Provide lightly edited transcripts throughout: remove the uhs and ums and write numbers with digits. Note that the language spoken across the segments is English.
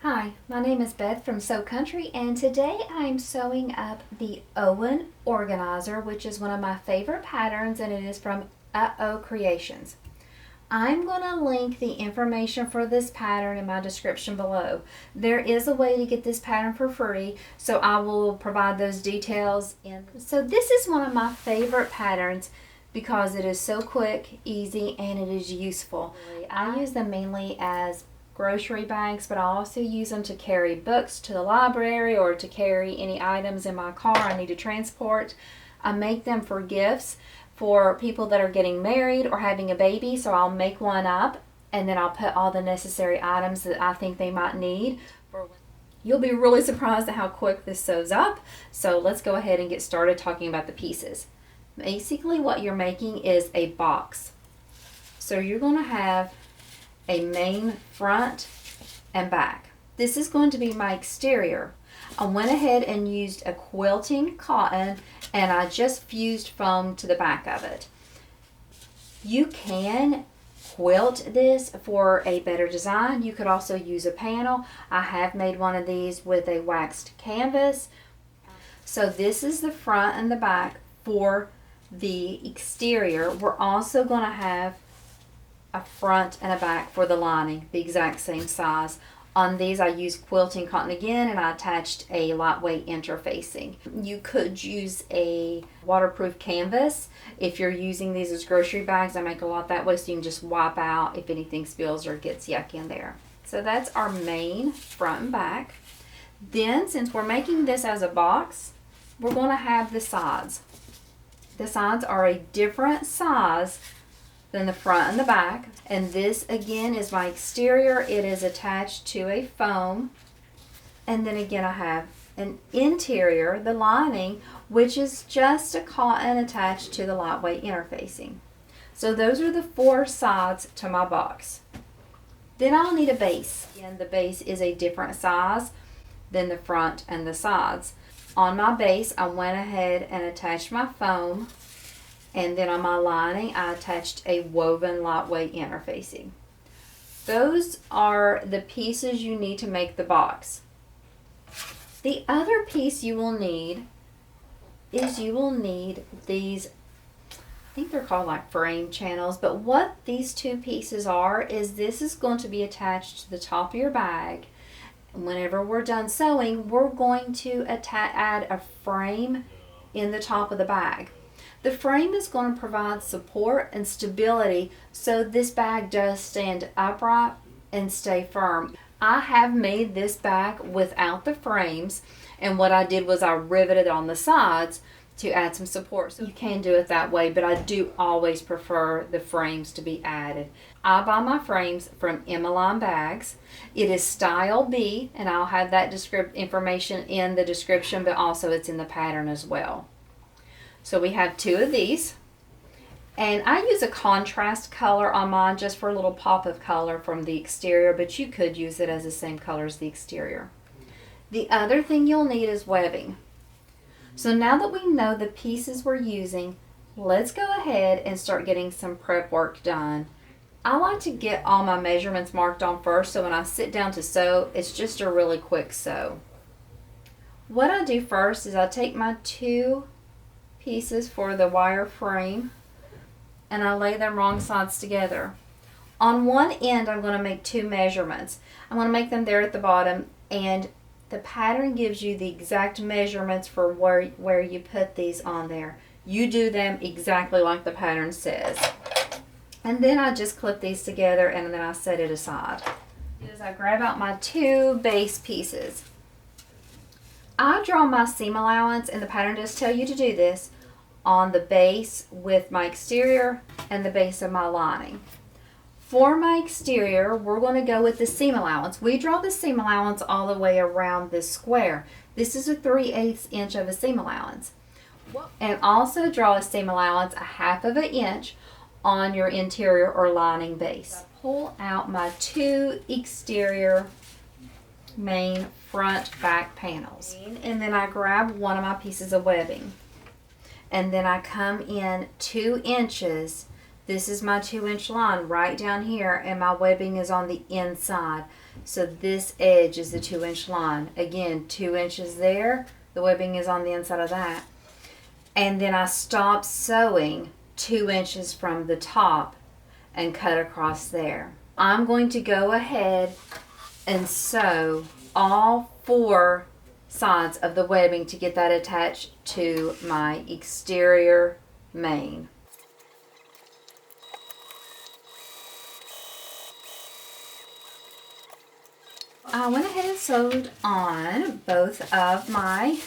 Hi, my name is Beth from Sew Country, and today I'm sewing up the Owen Organizer, which is one of my favorite patterns, and it is from Uh-Oh Creations. I'm going to link the information for this pattern in my description below. There is a way to get this pattern for free, so I will provide those details in. So this is one of my favorite patterns because it is so quick, easy, and it is useful. I use them mainly as grocery bags, but I also use them to carry books to the library or to carry any items in my car I need to transport. I make them for gifts for people that are getting married or having a baby, so I'll make one up and then I'll put all the necessary items that I think they might need. You'll be really surprised at how quick this sews up, so let's go ahead and get started talking about the pieces. Basically what you're making is a box. So you're going to have a main front and back. This is going to be my exterior. I went ahead and used a quilting cotton and I just fused foam to the back of it. You can quilt this for a better design. You could also use a panel. I have made one of these with a waxed canvas. So this is the front and the back for the exterior. We're also going to have a front and a back for the lining, the exact same size. On these I used quilting cotton again, and I attached a lightweight interfacing. You could use a waterproof canvas if you're using these as grocery bags. I make a lot that way so you can just wipe out if anything spills or gets yuck in there. So that's our main front and back. Then since we're making this as a box, we're going to have the sides. The sides are a different size than the front and the back, and this again is my exterior. It is attached to a foam, and then again I have an interior, the lining, which is just a cotton attached to the lightweight interfacing. So those are the four sides to my box. Then I'll need a base, and the base is a different size than the front and the sides. On my base I went ahead and attached my foam, and then on my lining I attached a woven lightweight interfacing. Those are the pieces you need to make the box. The other piece you will need is these, I think they're called like frame channels, but what these two pieces are is this is going to be attached to the top of your bag. Whenever we're done sewing, we're going to add a frame in the top of the bag. The frame is going to provide support and stability so this bag does stand upright and stay firm. I have made this bag without the frames, and what I did was I riveted on the sides to add some support. So you can do it that way, but I do always prefer the frames to be added. I buy my frames from Emmeline Bags. It is style B, and I'll have that information in the description, but also it's in the pattern as well. So we have two of these, and I use a contrast color on mine just for a little pop of color from the exterior, but you could use it as the same color as the exterior. The other thing you'll need is webbing. So now that we know the pieces we're using, let's go ahead and start getting some prep work done. I like to get all my measurements marked on first, so when I sit down to sew, it's just a really quick sew. What I do first is I take my two pieces for the wire frame and I lay them wrong sides together. On one end I'm going to make two measurements. I'm going to make them there at the bottom, and the pattern gives you the exact measurements for where you put these on there. You do them exactly like the pattern says. And then I just clip these together and then I set it aside. As I grab out my two base pieces, I draw my seam allowance, and the pattern does tell you to do this, on the base with my exterior and the base of my lining. For my exterior, we're going to go with the seam allowance. We draw the seam allowance all the way around this square. This is a 3/8 inch of a seam allowance. And also draw a seam allowance a 1/2 inch on your interior or lining base. Pull out my two exterior main front back panels, and then I grab one of my pieces of webbing, and then I come in 2 inches. This is my 2-inch line right down here, and my webbing is on the inside. So this edge is the 2-inch line. Again, 2 inches there. The webbing is on the inside of that. And then I stop sewing 2 inches from the top and cut across there. I'm going to go ahead and sew all 4 sides of the webbing to get that attached to my exterior main. I went ahead and sewed on both of my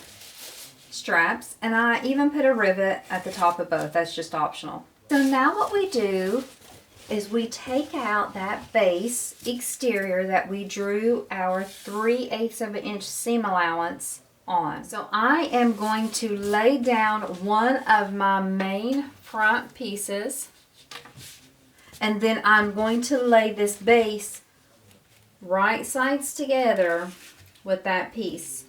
straps, and I even put a rivet at the top of both. That's just optional. So now what we do is we take out that base exterior that we drew our 3/8 of an inch seam allowance on. So I am going to lay down one of my main front pieces, and then I'm going to lay this base right sides together with that piece.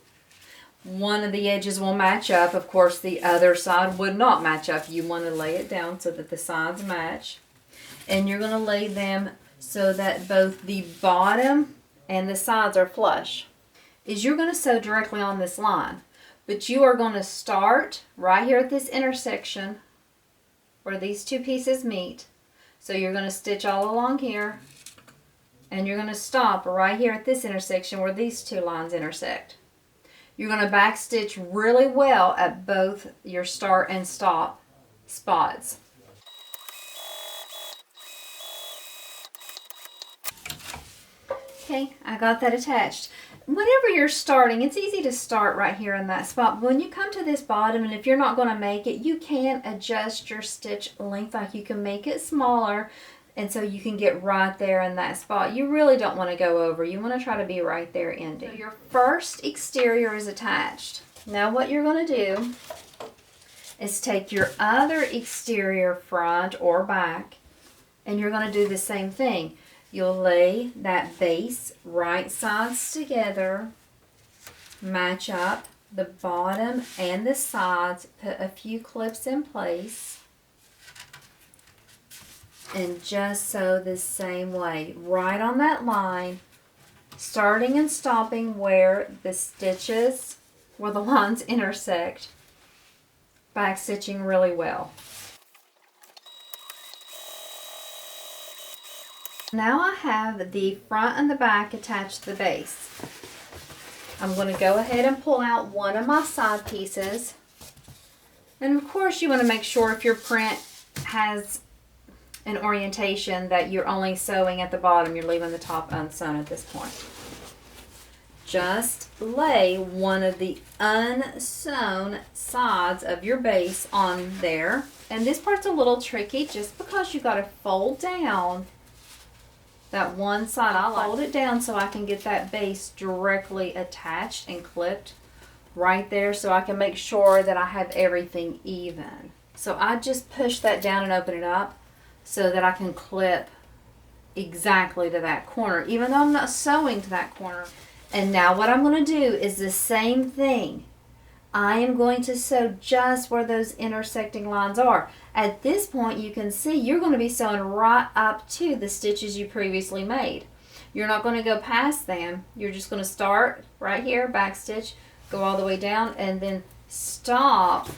One of the edges will match up. Of course, the other side would not match up. You want to lay it down so that the sides match. And you're going to lay them so that both the bottom and the sides are flush. You're going to sew directly on this line, but you are going to start right here at this intersection where these 2 pieces meet. So you're going to stitch all along here, and you're going to stop right here at this intersection where these 2 lines intersect. You're going to back stitch really well at both your start and stop spots. Okay, I got that attached. Whenever you're starting, it's easy to start right here in that spot. But when you come to this bottom, and if you're not going to make it, you can adjust your stitch length. Like you can make it smaller, and so you can get right there in that spot. You really don't want to go over. You want to try to be right there ending. So your first exterior is attached. Now what you're going to do is take your other exterior front or back, and you're going to do the same thing. You'll lay that base right sides together, match up the bottom and the sides, put a few clips in place, and just sew the same way, right on that line, starting and stopping where the stitches, where the lines intersect, back stitching really well. Now I have the front and the back attached to the base. I'm going to go ahead and pull out one of my side pieces. And of course you want to make sure if your print has an orientation that you're only sewing at the bottom, you're leaving the top unsewn at this point. Just lay one of the unsewn sides of your base on there. And this part's a little tricky just because you got to fold down that one side. I fold it down so I can get that base directly attached and clipped right there, so I can make sure that I have everything even. So I just push that down and open it up so that I can clip exactly to that corner, even though I'm not sewing to that corner. And now what I'm going to do is the same thing. I am going to sew just where those intersecting lines are. At this point, you can see you're going to be sewing right up to the stitches you previously made. You're not going to go past them. You're just going to start right here, back stitch, go all the way down, and then stop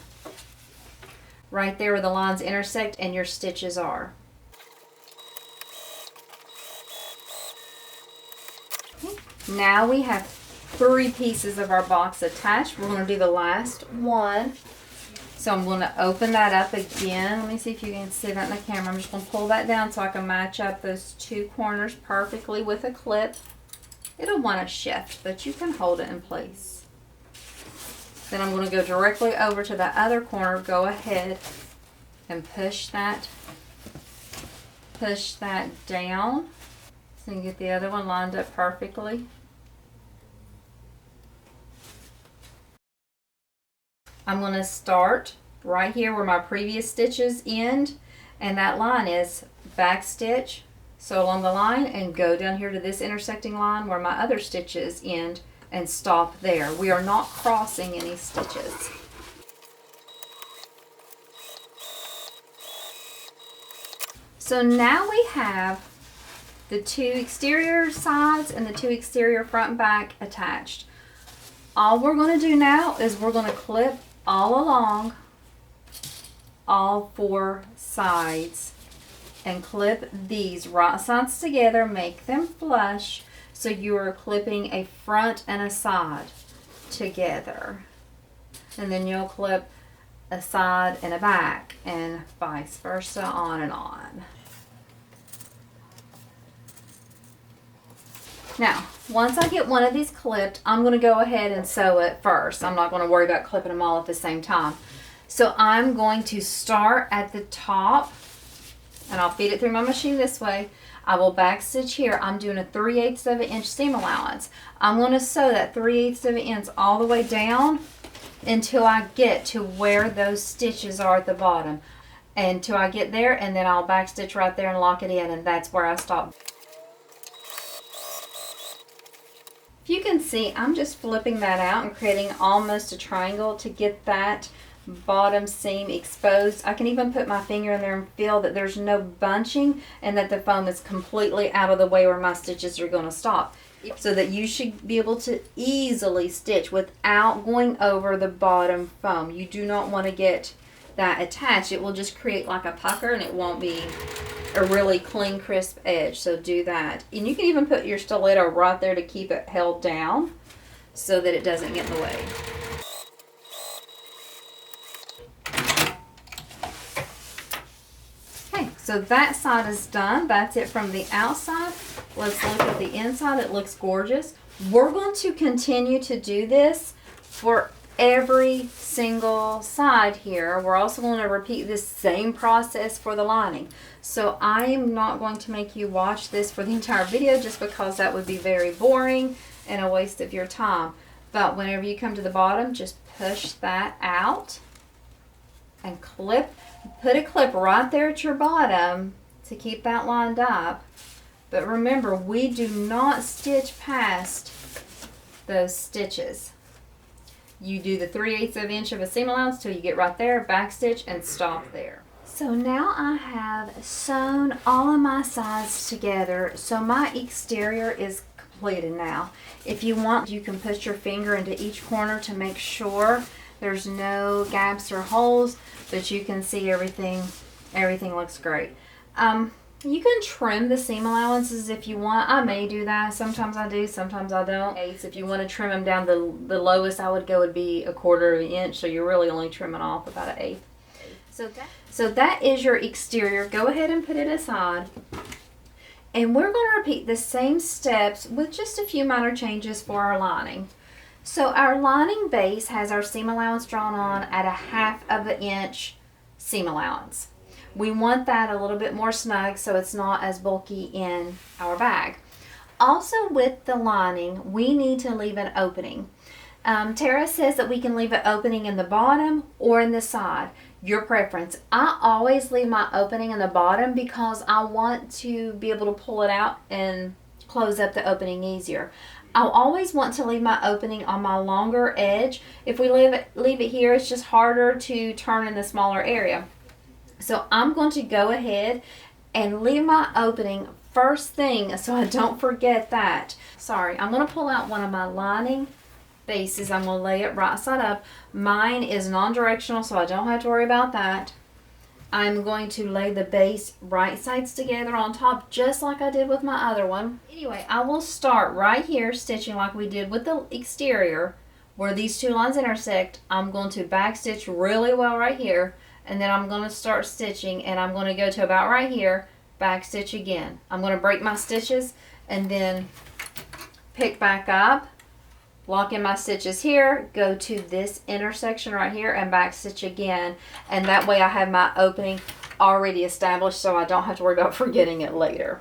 right there where the lines intersect and your stitches are. Okay. Now we have 3 pieces of our box attached. We're going to do the last one. So I'm going to open that up again. Let me see if you can see that in the camera. I'm just going to pull that down so I can match up those 2 corners perfectly with a clip. It'll want to shift, but you can hold it in place. Then I'm going to go directly over to the other corner. Go ahead and push that down so you can get the other one lined up perfectly. I'm going to start right here where my previous stitches end, and that line is back stitch, sew along the line, and go down here to this intersecting line where my other stitches end and stop there. We are not crossing any stitches. So now we have the two exterior sides and the two exterior front and back attached. All we're going to do now is we're going to clip all along all four sides and clip these right sides together, make them flush, so you are clipping a front and a side together. And then you'll clip a side and a back and vice versa, on and on. Now, once I get one of these clipped, I'm going to go ahead and sew it first. I'm not going to worry about clipping them all at the same time. So I'm going to start at the top, and I'll feed it through my machine this way. I will back stitch here. I'm doing a 3/8 of an inch seam allowance. I'm going to sew that 3/8 of an inch all the way down until I get to where those stitches are at the bottom. Until I get there, and then I'll back stitch right there and lock it in, and that's where I stop. If you can see, I'm just flipping that out and creating almost a triangle to get that bottom seam exposed. I can even put my finger in there and feel that there's no bunching and that the foam is completely out of the way where my stitches are going to stop, so that you should be able to easily stitch without going over the bottom foam. You do not want to get that attached. It will just create like a pucker and it won't be a really clean, crisp edge. So do that. And you can even put your stiletto right there to keep it held down so that it doesn't get in the way. Okay, so that side is done. That's it from the outside. Let's look at the inside. It looks gorgeous. We're going to continue to do this for every single side here. We're also going to repeat this same process for the lining. So I am not going to make you watch this for the entire video just because that would be very boring and a waste of your time. But whenever you come to the bottom, just push that out and clip. Put a clip right there at your bottom to keep that lined up. But remember, we do not stitch past those stitches. You do the 3/8 of an inch of a seam allowance till you get right there, back stitch, and stop there. So now I have sewn all of my sides together, so my exterior is completed now. If you want, you can put your finger into each corner to make sure there's no gaps or holes, but you can see everything looks great. You can trim the seam allowances if you want. I may do that. Sometimes I do, sometimes I don't. If you want to trim them down, the lowest I would go would be 1/4 of an inch, so you're really only trimming off about 1/8. So that is your exterior. Go ahead and put it aside. And we're going to repeat the same steps with just a few minor changes for our lining. So our lining base has our seam allowance drawn on at 1/2 of an inch seam allowance. We want that a little bit more snug so it's not as bulky in our bag. Also with the lining, we need to leave an opening. Tara says that we can leave an opening in the bottom or in the side. Your preference. I always leave my opening in the bottom because I want to be able to pull it out and close up the opening easier. I'll always want to leave my opening on my longer edge. If we leave it here, it's just harder to turn in the smaller area. So I'm going to go ahead and leave my opening first thing so I don't forget that. Sorry, I'm going to pull out one of my lining bases. I'm going to lay it right side up. Mine is non-directional, so I don't have to worry about that. I'm going to lay the base right sides together on top just like I did with my other one. Anyway, I will start right here stitching like we did with the exterior. Where these two lines intersect, I'm going to back stitch really well right here. And then I'm going to start stitching, and I'm going to go to about right here, back stitch again. I'm going to break my stitches and then pick back up, lock in my stitches here, go to this intersection right here and back stitch again. And that way I have my opening already established so I don't have to worry about forgetting it later.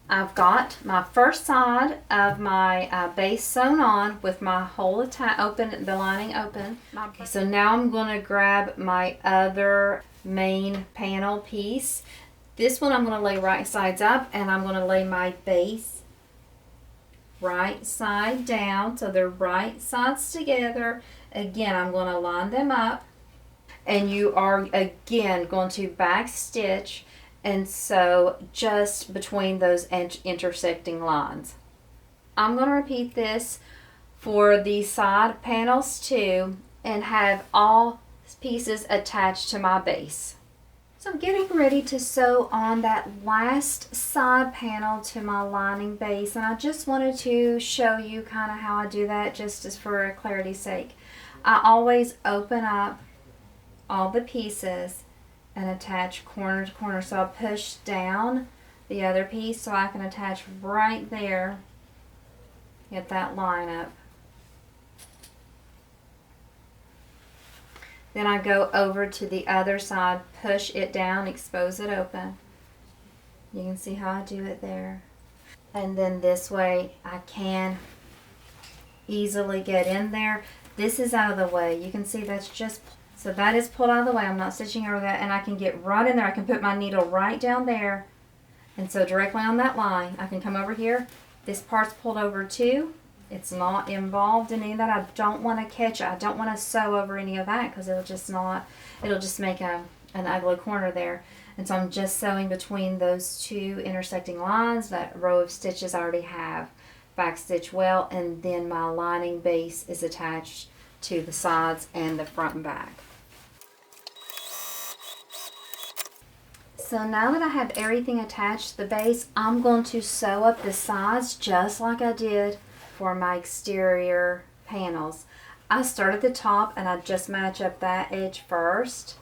I've got my first side of my base sewn on with my hole open, the lining open. Okay, so now I'm going to grab my other main panel piece. This one I'm going to lay right sides up, and I'm going to lay my base right side down so they're right sides together. Again, I'm going to line them up. And you are again going to back stitch and sew just between those intersecting lines. I'm going to repeat this for the side panels too, and have all pieces attached to my base. So I'm getting ready to sew on that last side panel to my lining base, and I just wanted to show you kind of how I do that, just as for clarity's sake. I always open up all the pieces and attach corner to corner. So I'll push down the other piece so I can attach right there, get that line up. Then I go over to the other side, push it down, expose it open. You can see how I do it there. And then this way I can easily get in there. This is out of the way. You can see that's just, so that is pulled out of the way. I'm not stitching over that, and I can get right in there. I can put my needle right down there and sew directly on that line. I can come over here. This part's pulled over too. It's not involved in any of that. I don't want to catch it. I don't want to sew over any of that because it'll just make an ugly corner there. And so I'm just sewing between those two intersecting lines, that row of stitches I already have back stitch well, and then my lining base is attached to the sides and the front and back. So now that I have everything attached to the base, I'm going to sew up the sides just like I did for my exterior panels. I start at the top and I just match up that edge first,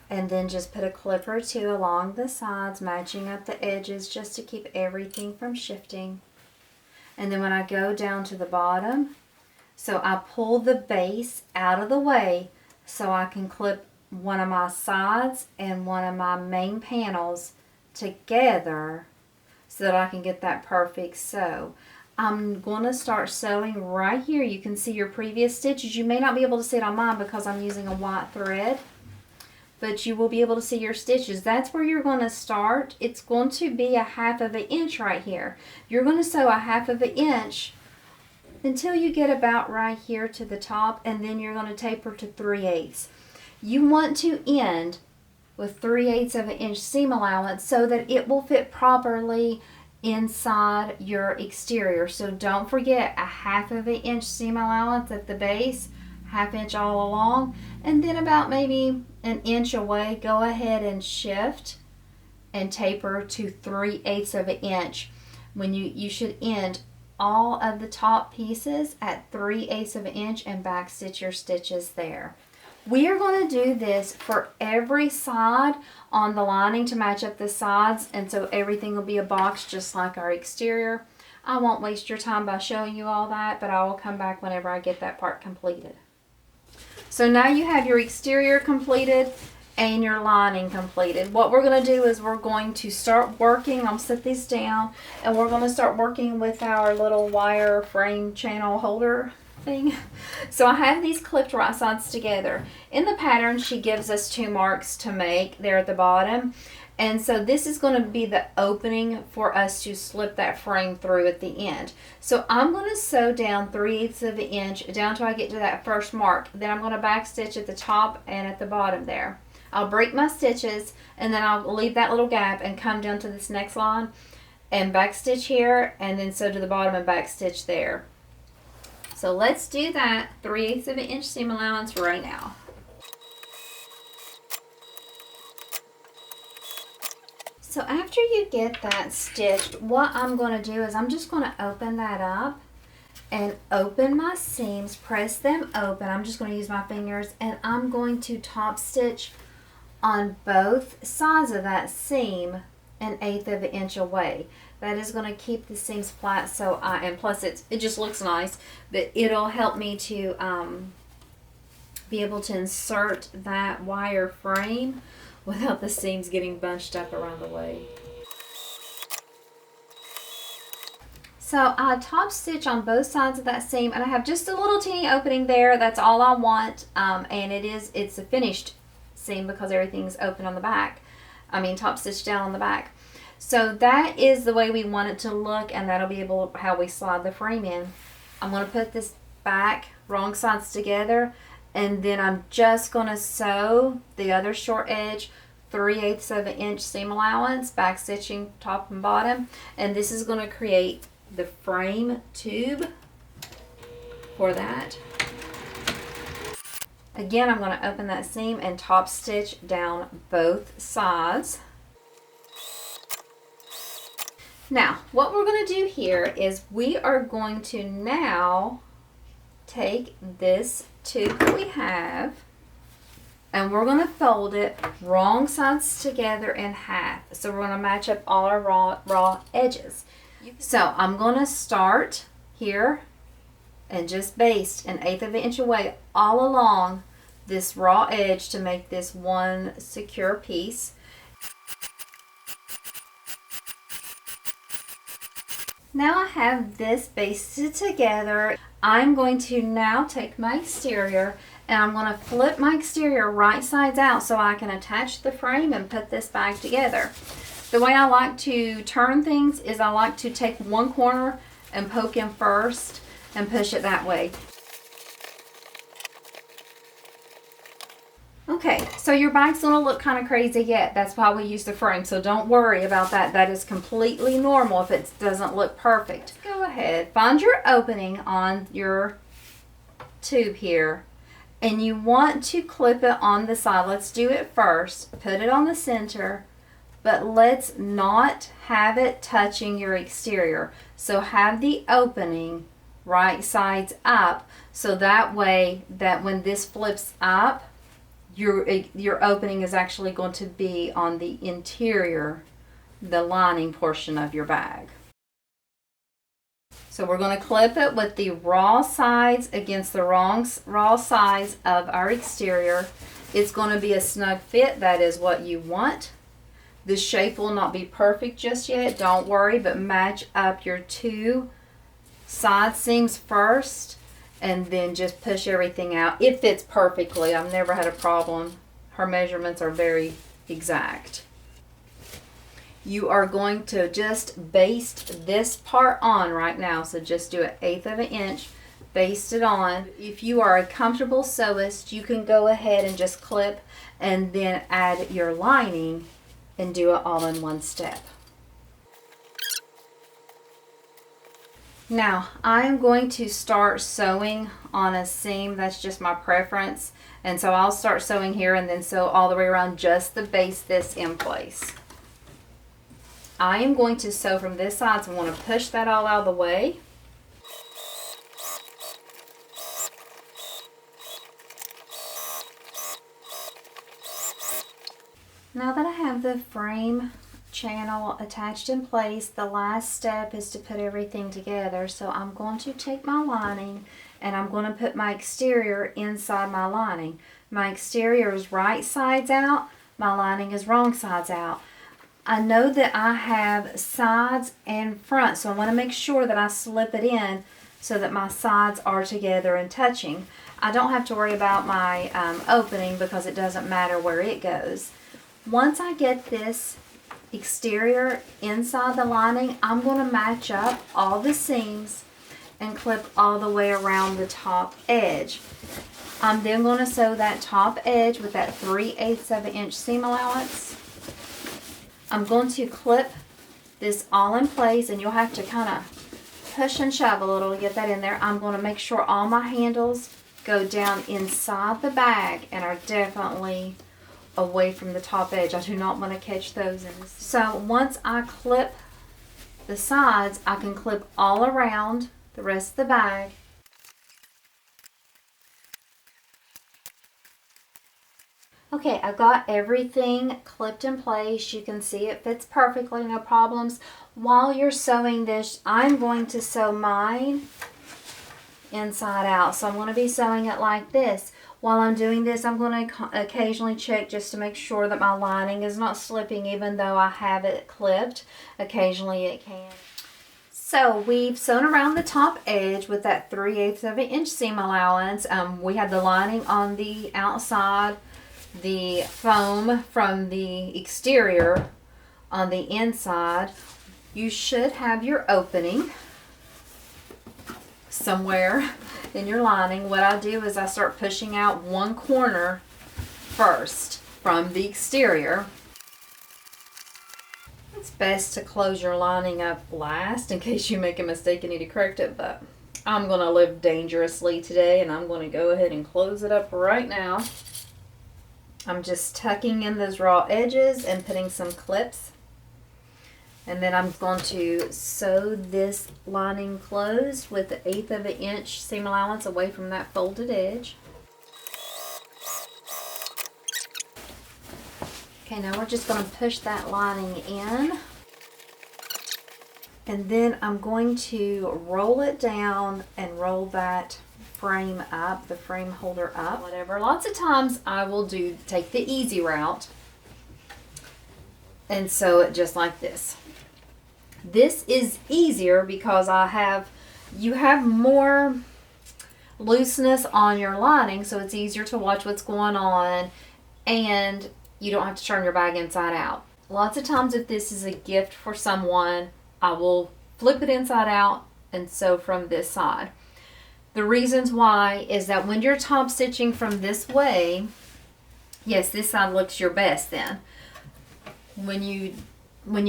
and then just put a clip or two along the sides, matching up the edges just to keep everything from shifting. And then when I go down to the bottom, so I pull the base out of the way so I can clip one of my sides and one of my main panels together so that I can get that perfect sew. I'm going to start sewing right here. You can see your previous stitches. You may not be able to see it on mine because I'm using a white thread, but you will be able to see your stitches. That's where you're going to start. It's going to be 1/2 of an inch right here. You're going to sew 1/2 of an inch until you get about right here to the top, and then you're going to taper to 3/8. You want to end with 3/8 of an inch seam allowance so that it will fit properly inside your exterior. So don't forget 1/2 of an inch seam allowance at the base, 1/2 inch all along, and then about maybe an inch away, go ahead and shift and taper to 3/8 of an inch. When you should end all of the top pieces at 3/8 of an inch and back stitch your stitches there. We are going to do this for every side on the lining to match up the sides, and so everything will be a box just like our exterior. I won't waste your time by showing you all that, but I will come back whenever I get that part completed. So now you have your exterior completed and your lining completed. What we're going to do is we're going to start working. I'll set these down, and we're going to start working with our little wire frame channel holder thing. So I have these clipped right sides together. In the pattern, she gives us 2 marks to make there at the bottom. And so this is going to be the opening for us to slip that frame through at the end. So I'm going to sew down 3/8 of an inch down till I get to that first mark. Then I'm going to back stitch at the top and at the bottom there. I'll break my stitches, and then I'll leave that little gap and come down to this next line and back stitch here, and then sew to the bottom and back stitch there. So let's do that 3/8 of an inch seam allowance right now. So after you get that stitched, what I'm going to do is I'm just going to open that up and open my seams, press them open. I'm just going to use my fingers, and I'm going to top stitch on both sides of that seam 1/8 of an inch away. That is going to keep the seams flat, so and plus it just looks nice, but it'll help me to be able to insert that wire frame without the seams getting bunched up around the way. So I top stitch on both sides of that seam, and I have just a little teeny opening there. That's all I want, and it's a finished seam because everything's open on the back. I mean top stitched down on the back. So that is the way we want it to look, and that'll be how we slide the frame in. I'm going to put this back, wrong sides together, and then I'm just going to sew the other short edge 3/8 of an inch seam allowance, back stitching top and bottom, and this is going to create the frame tube for that. Again, I'm going to open that seam and top stitch down both sides. Now, what we're going to do here is we are going to now take this tube that we have and we're going to fold it wrong sides together in half. So we're going to match up all our raw edges. So I'm going to start here and just baste 1/8 of an inch away all along this raw edge to make this one secure piece. Now I have this basted together. I'm going to now take my exterior and I'm going to flip my exterior right sides out so I can attach the frame and put this bag together. The way I like to turn things is I like to take one corner and poke in first and push it that way. Okay, so your bag's going to look kind of crazy yet. That's why we use the frame, so don't worry about that. That is completely normal if it doesn't look perfect. Go ahead, find your opening on your tube here, and you want to clip it on the side. Let's do it first. Put it on the center, but let's not have it touching your exterior. So have the opening right sides up, so that way that when this flips up, your opening is actually going to be on the interior, the lining portion of your bag. So we're going to clip it with the raw sides against the raw sides of our exterior. It's going to be a snug fit. That is what you want. The shape will not be perfect just yet. Don't worry, but match up your two side seams first and then just push everything out. It fits perfectly. I've never had a problem. Her measurements are very exact. You are going to just baste this part on right now. So just do 1/8 of an inch, baste it on. If you are a comfortable sewist, you can go ahead and just clip and then add your lining and do it all in one step. Now, I'm going to start sewing on a seam. That's just my preference. And so I'll start sewing here and then sew all the way around just to base this in place. I am going to sew from this side, so I want to push that all out of the way. Now that I have the frame channel attached in place, the last step is to put everything together. So I'm going to take my lining and I'm going to put my exterior inside my lining. My exterior is right sides out, my lining is wrong sides out. I know that I have sides and front, so I want to make sure that I slip it in so that my sides are together and touching. I don't have to worry about my opening because it doesn't matter where it goes. Once I get this exterior inside the lining, I'm going to match up all the seams and clip all the way around the top edge. I'm then going to sew that top edge with that 3/8 of an inch seam allowance. I'm going to clip this all in place, and you'll have to kind of push and shove a little to get that in there. I'm going to make sure all my handles go down inside the bag and are definitely away from the top edge. I do not want to catch those in this. So once I clip the sides, I can clip all around the rest of the bag. Okay, I've got everything clipped in place. You can see it fits perfectly, no problems. While you're sewing this, I'm going to sew mine inside out. So I'm going to be sewing it like this. While I'm doing this, I'm going to occasionally check just to make sure that my lining is not slipping, even though I have it clipped. Occasionally it can. So we've sewn around the top edge with that 3/8 of an inch seam allowance. We have the lining on the outside, the foam from the exterior on the inside. You should have your opening. somewhere in your lining, what I do is I start pushing out one corner first from the exterior. It's best to close your lining up last in case you make a mistake and need to correct it, but I'm going to live dangerously today and I'm going to go ahead and close it up right now. I'm just tucking in those raw edges and putting some clips. And then I'm going to sew this lining closed with the 1/8 of an inch seam allowance away from that folded edge. Okay, now we're just going to push that lining in. And then I'm going to roll it down and roll that frame up, the frame holder up, whatever. Lots of times I will take the easy route and sew it just like this. This is easier because you have more looseness on your lining, so it's easier to watch what's going on and you don't have to turn your bag inside out. Lots of times if this is a gift for someone, I will flip it inside out and sew from this side. The reasons why is that when you're top stitching from this way, yes, this side looks your best then. When you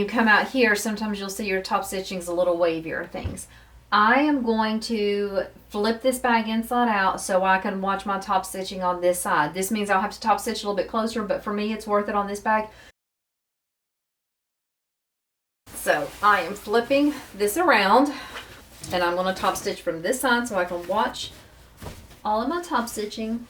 come out here, sometimes you'll see your top stitching's a little wavier things. I am going to flip this bag inside out so I can watch my top stitching on this side. This means I'll have to top stitch a little bit closer, but for me it's worth it on this bag. So I am flipping this around and I'm going to top stitch from this side so I can watch all of my top stitching.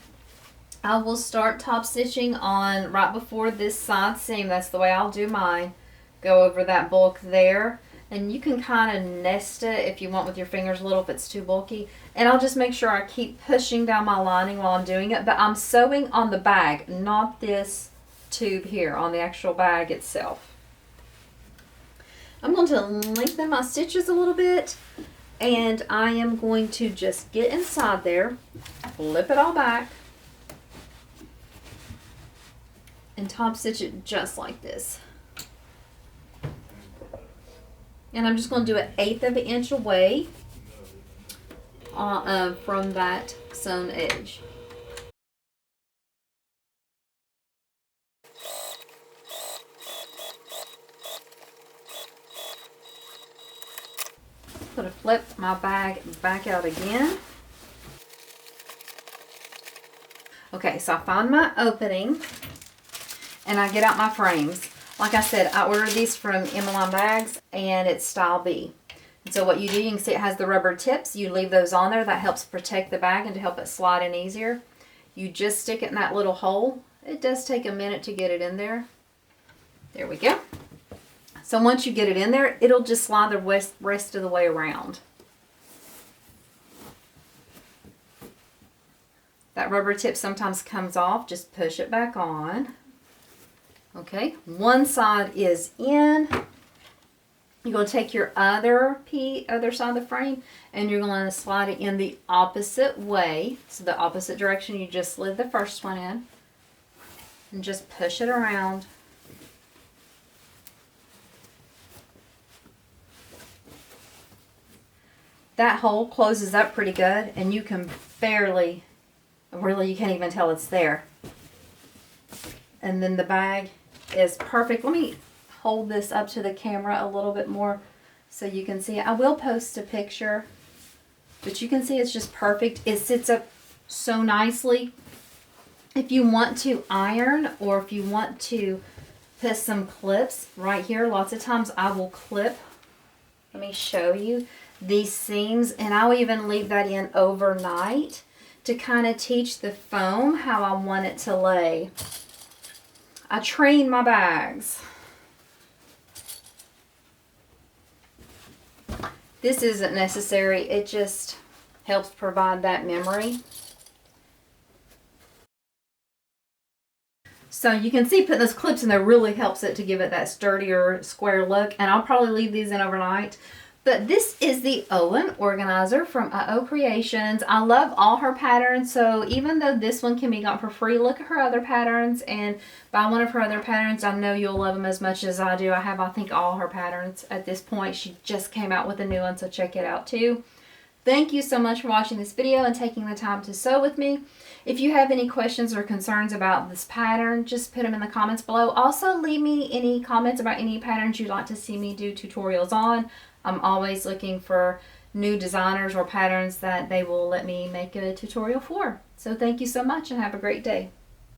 I will start top stitching on right before this side seam. That's the way I'll do mine. Go over that bulk there, and you can kind of nest it if you want with your fingers a little if it's too bulky. And I'll just make sure I keep pushing down my lining while I'm doing it, but I'm sewing on the bag, not this tube here, on the actual bag itself. I'm going to lengthen my stitches a little bit, and I am going to just get inside there, flip it all back, and top stitch it just like this. And I'm just going to do it 1/8 of an inch away from that sewn edge. I'm going to flip my bag back out again. Okay, so I find my opening and I get out my frames. Like I said, I ordered these from Emmeline Bags and it's style B. And so what you do, you can see it has the rubber tips. You leave those on there. That helps protect the bag and to help it slide in easier. You just stick it in that little hole. It does take a minute to get it in there. There we go. So once you get it in there, it'll just slide the rest of the way around. That rubber tip sometimes comes off. Just push it back on. Okay, one side is in. You're going to take your other side of the frame and you're going to slide it in the opposite way. So the opposite direction you just slid the first one in. And just push it around. That hole closes up pretty good and you can barely, really you can't even tell it's there. And then the bag is perfect. Let me hold this up to the camera a little bit more so you can see it. I will post a picture, but you can see it's just perfect. It sits up so nicely. If you want to iron or if you want to put some clips right here, lots of times I will clip, let me show you, these seams, and I'll even leave that in overnight to kind of teach the foam how I want it to lay. I train my bags. This isn't necessary, it just helps provide that memory. So you can see putting those clips in there really helps it to give it that sturdier square look, and I'll probably leave these in overnight. But this is the Owen Organizer from Creations. I love all her patterns, so even though this one can be got for free, look at her other patterns and buy one of her other patterns. I know you'll love them as much as I do. I have, I think, all her patterns at this point. She just came out with a new one, so check it out too. Thank you so much for watching this video and taking the time to sew with me. If you have any questions or concerns about this pattern, just put them in the comments below. Also, leave me any comments about any patterns you'd like to see me do tutorials on. I'm always looking for new designers or patterns that they will let me make a tutorial for. So thank you so much and have a great day.